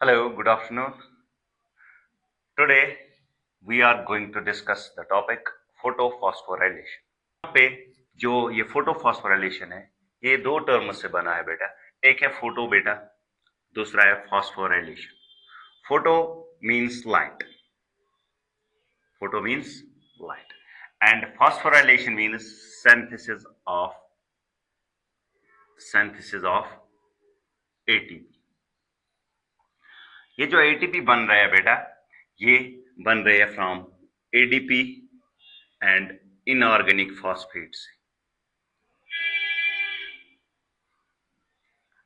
Hello, good afternoon. Today we are going to discuss the topic photophosphorylation. यहाँ पे जो ये फोटोफॉस्फोराइलेशन है ये दो टर्म से बना है बेटा। एक है फोटो बेटा, दूसरा है phosphorylation. Photo means light, photo means light and phosphorylation means synthesis of ATP। ये जो एटीपी बन रहा है बेटा ये बन रहे हैं from ADP and inorganic phosphates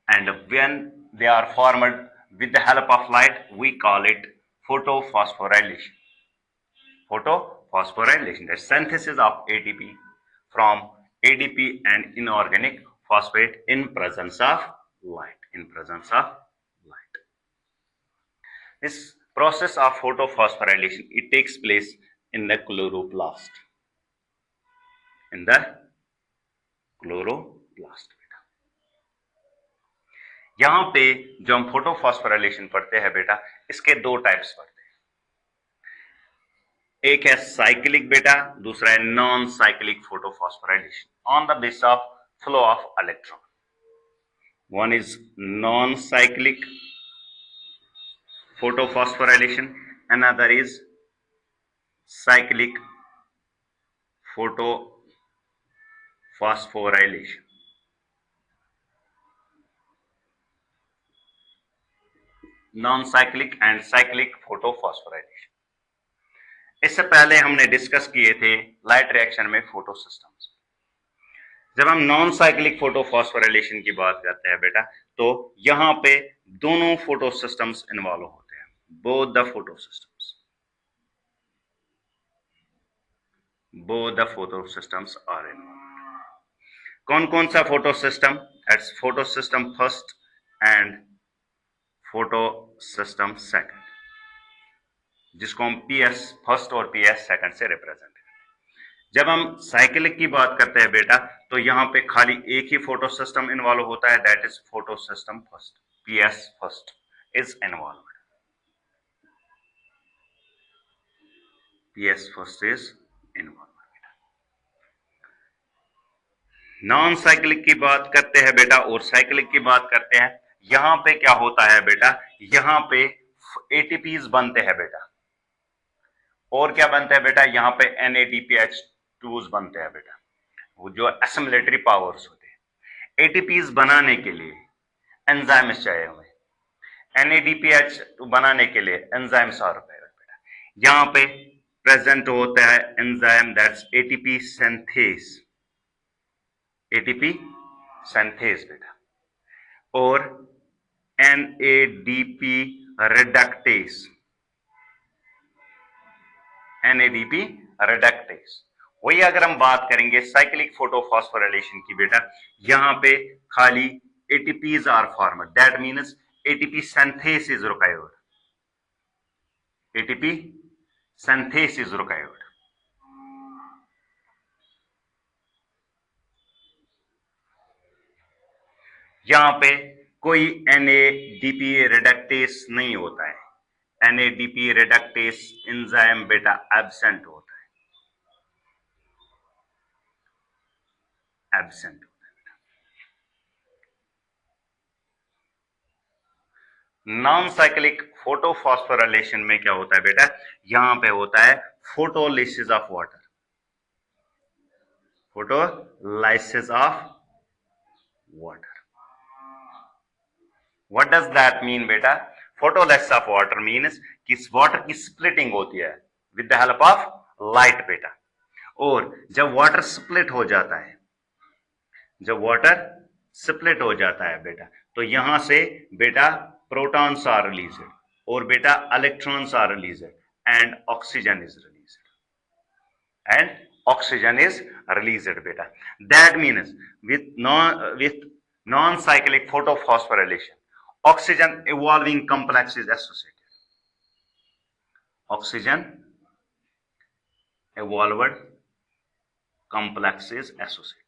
and when they are formed with the help of light we call it photophosphorylation. Photophosphorylation, the synthesis of ATP from ADP and inorganic phosphate in presence of light. This process of photophosphorylation it takes place in the chloroplast. यहाँ पे जो हम photophosphorylation पढ़ते हैं बेटा इसके दो types पढ़ते हैं। एक है साइक्लिक बेटा, दूसरा है non cyclic photophosphorylation on the basis of flow of electron. One is non cyclic photophosphorylation, another is cyclic photophosphorylation. Non cyclic and cyclic photophosphorylation. इससे पहले हमने डिस्कस किए थे लाइट रिएक्शन में फोटो सिस्टम्स। जब हम नॉन साइक्लिक फोटोफॉस्फोराइलेशन की बात करते हैं बेटा तो यहां पे दोनों फोटो सिस्टम्स इन्वॉल्व होते हैं, both the photo systems are involve. कौन कौन सा photo system? It's photo system first and photo system second, जिसको हम पीएस फर्स्ट और पीएस सेकंड से रिप्रेजेंट करते हैं। जब हम साइक्लिक की बात करते हैं बेटा तो यहां पे खाली एक ही फोटो सिस्टम इन्वॉल्व होता है, that is photo system first, PS first is involve, PS first is involve. Non cyclic की बात करते हैं बेटा और साइक्लिक की बात करते हैं। यहां पे क्या होता है बेटा, यहां पे एटीपीज बनते हैं बेटा, और क्या बनता है बेटा, यहाँ पे NADPH2 बनते हैं बेटा, वो जो एसिमिलेटरी पावर्स होते हैं। एटीपीज बनाने के लिए एंजाइम्स चाहिए हुए, NADPH बनाने के लिए एंजाइम्स आर रिक्वायर्ड बेटा। यहाँ पे प्रेजेंट होता है एंजाइम दैट्स एटीपी सिंथेज बेटा, और NADP रिडक्टेस। वही अगर हम बात करेंगे साइक्लिक फोटोफॉस्फोराइलेशन की बेटा, यहां पे खाली ATPs are formed, that means ATP synthase is required, ATP synthase is required. यहां पे कोई NADP रिडक्टेस नहीं होता है, NADP रिडक्टेस एंजाइम बेटा एब्सेंट होता है, एब्सेंट। नॉन साइक्लिक फोटोफॉस्फोराइलेशन में क्या होता है बेटा, यहां पे होता है photolysis of water, photolysis of water. What does that mean बेटा? फोटोलाइसिस ऑफ वाटर मीन्स कि वाटर की स्प्लिटिंग होती है with the help of light बेटा, और जब वाटर स्प्लिट हो जाता है, जब वाटर स्प्लिट हो जाता है बेटा तो यहां से बेटा प्रोटॉन्स आर रिलीज्ड और बेटा electrons are released and oxygen is released बेटा। That means with non-cyclic photophosphorylation oxygen evolving complex is associated, oxygen evolved complex is associated।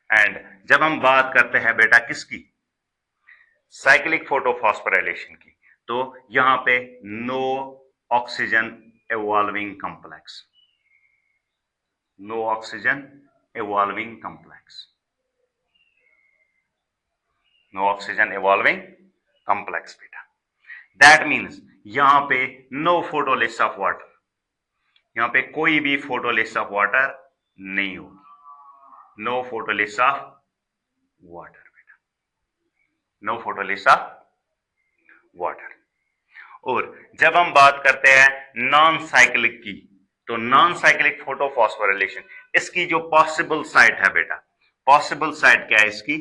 And जब हम बात करते हैं बेटा किसकी, साइक्लिक फोटोफॉस्फोराइलेशन की, तो यहां पे no oxygen evolving complex, no oxygen evolving complex, no oxygen evolving complex बेटा। दैट मीन्स यहां पे नो फोटोलिसिस ऑफ वाटर, यहां पे कोई भी फोटोलिसिस ऑफ वाटर नहीं होगी, नो फोटोलिसिस ऑफ वाटर बेटा, नो फोटोलिसिस ऑफ वाटर। और जब हम बात करते हैं नॉन साइक्लिक की, तो नॉन साइक्लिक फोटोफॉस्फोराइलेशन, इसकी जो पॉसिबल साइट है बेटा, पॉसिबल साइट क्या है इसकी,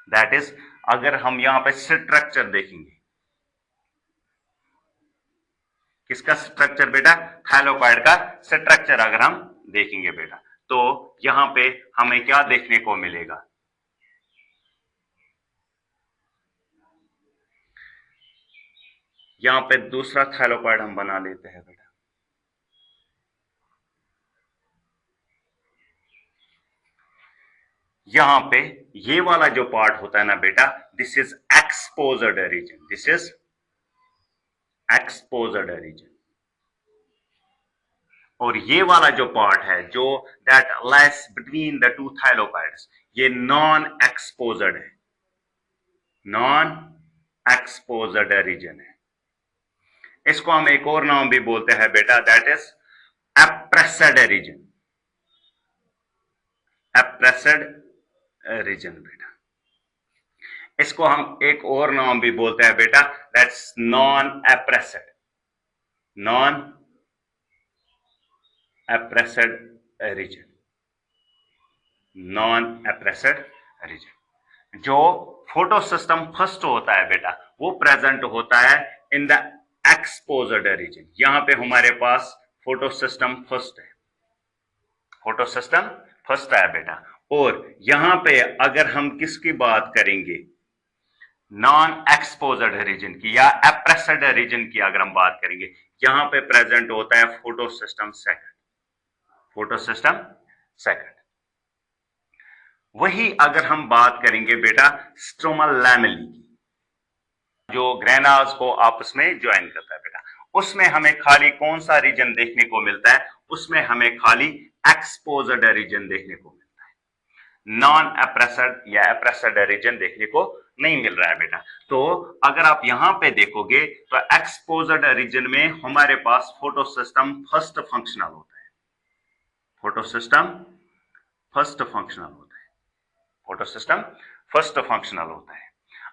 दैट इज, अगर हम यहां पे स्ट्रक्चर देखेंगे, किसका स्ट्रक्चर बेटा, थाइलोकॉइड का स्ट्रक्चर अगर हम देखेंगे बेटा, तो यहां पे हमें क्या देखने को मिलेगा, यहां पे दूसरा थाइलोकॉइड हम बना लेते हैं बेटा, यहां पे ये वाला जो पार्ट होता है ना बेटा, this is exposed region, this is exposed region. और ये वाला जो पार्ट है, जो that lies between the two thylakoids, ये नॉन एक्सपोज्ड है, नॉन एक्सपोज्ड रीजन है। इसको हम एक और नाम भी बोलते हैं बेटा, that is appressed region, appressed region बेटा। इसको हम एक और नाम भी बोलते हैं बेटा, that's non appressed, non appressed region, non appressed region. जो फोटो सिस्टम फर्स्ट होता है बेटा, वो प्रेजेंट होता है इन द एक्सपोज्ड रीजन। यहां पे हमारे पास फोटो सिस्टम फर्स्ट है, फोटो सिस्टम फर्स्ट है बेटा। और यहां पे अगर हम किसकी बात करेंगे, नॉन एक्सपोज्ड रीजन की या एप्रेस्ड रीजन की अगर हम बात करेंगे, यहां पे प्रेजेंट होता है photo system second, photo system second. वही अगर हम बात करेंगे बेटा स्ट्रोमल लैमेली की, जो ग्रेनाल्स को आपस में ज्वाइन करता है बेटा, उसमें हमें खाली कौन सा रीजन देखने को मिलता है, उसमें हमें खाली एक्सपोज्ड रीजन देखने को मिलता है, नॉन एप्रेस्ड या एप्रेस्ड रीजन देखने को नहीं मिल रहा है बेटा। तो अगर आप यहां पे देखोगे तो एक्सपोज्ड रीजन में हमारे पास फोटो सिस्टम फर्स्ट फंक्शनल होता है, फोटो सिस्टम फर्स्ट फंक्शनल होता है, फोटो सिस्टम फर्स्ट फंक्शनल होता है।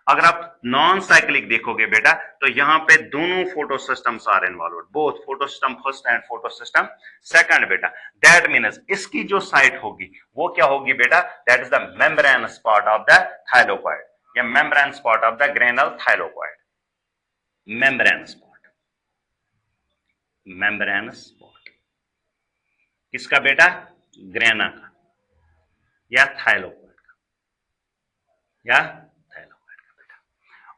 अगर आप नॉन साइक्लिक देखोगे बेटा, तो यहां पे दोनों photo systems are involved, both photo system first and photo system second बेटा। दैट मीन्स इसकी जो साइट होगी वो क्या होगी बेटा, that is the membranous part of the thylakoid या membranous part of the granal thylakoid, membranous part, membranous part किसका बेटा, ग्रेना का या थाइलोकॉइड का, या थाइलोकॉइड का बेटा।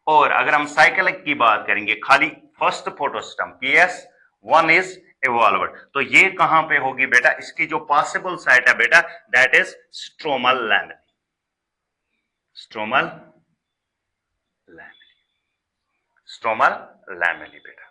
और अगर हम साइक्लिक की बात करेंगे, खाली first photosystem PS1 is evolved, तो ये कहां पे होगी बेटा, इसकी जो पॉसिबल साइट है बेटा, that is stromal lamellae, stromal lamellae, stromal lamellae बेटा।